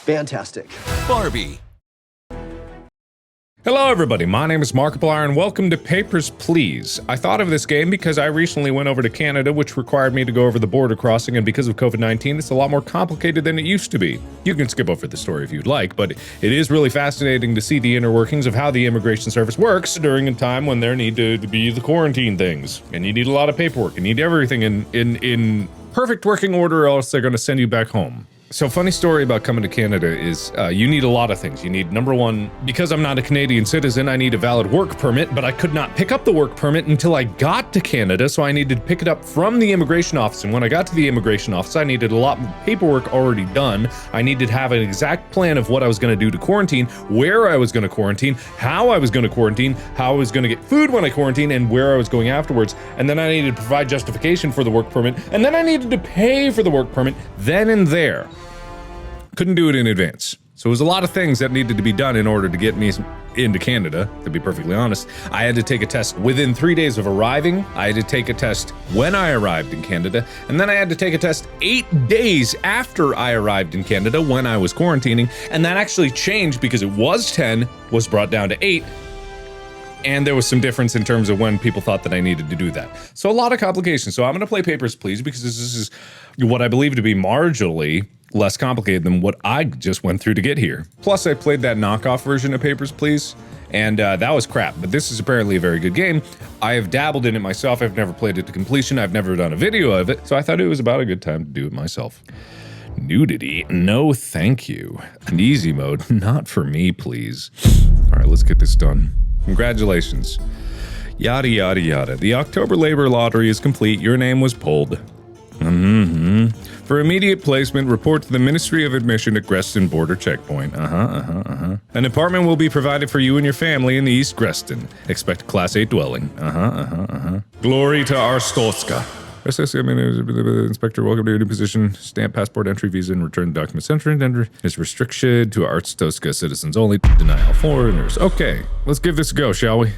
Fantastic. Barbie. Hello everybody, my name is Markiplier and welcome to Papers, Please. I thought of this game because I recently went over to Canada, which required me to go over the border crossing, and because of COVID-19, it's a lot more complicated than it used to be. You can skip over the story if you'd like, but it is really fascinating to see the inner workings of how the immigration service works during a time when there need to be the quarantine things. And you need a lot of paperwork, you need everything in perfect working order, or else they're gonna send you back home. So funny story about coming to Canada is you need a lot of things. You need, number one, because I'm not a Canadian citizen, I need a valid work permit, but I could not pick up the work permit until I got to Canada, so I needed to pick it up from the immigration office. And when I got to the immigration office, I needed a lot more paperwork already done. I needed to have an exact plan of what I was going to do to quarantine, where I was going to quarantine, how I was going to quarantine, how I was going to get food when I quarantine, and where I was going afterwards. And then I needed to provide justification for the work permit, and then I needed to pay for the work permit then and there. Couldn't do it in advance. So it was a lot of things that needed to be done in order to get me into Canada, to be perfectly honest. I had to take a test within 3 days of arriving. I had to take a test when I arrived in Canada. And then I had to take a test 8 days after I arrived in Canada when I was quarantining. And that actually changed because it was 10, was brought down to 8. And there was some difference in terms of when people thought that I needed to do that. So a lot of complications. So I'm going to play Papers, Please, because this is what I believe to be marginally less complicated than what I just went through to get here. Plus, I played that knockoff version of Papers, Please, and that was crap. But this is apparently a very good game. I have dabbled in it myself. I've never played it to completion. I've never done a video of it. So I thought it was about a good time to do it myself. Nudity? No, thank you. An easy mode? Not for me, please. All right, let's get this done. Congratulations. Yada, yada, yada. The October labor lottery is complete. Your name was pulled. For immediate placement, report to the Ministry of Admission at Greston Border Checkpoint. An apartment will be provided for you and your family in the East Greston. Expect Class 8 dwelling. Glory to Arstotzka. Inspector, welcome to your new position. Stamp, passport, entry, visa, and return documents. Entry is restricted to Arstotzka citizens only. Deny all foreigners. Okay, let's give this a go, shall we?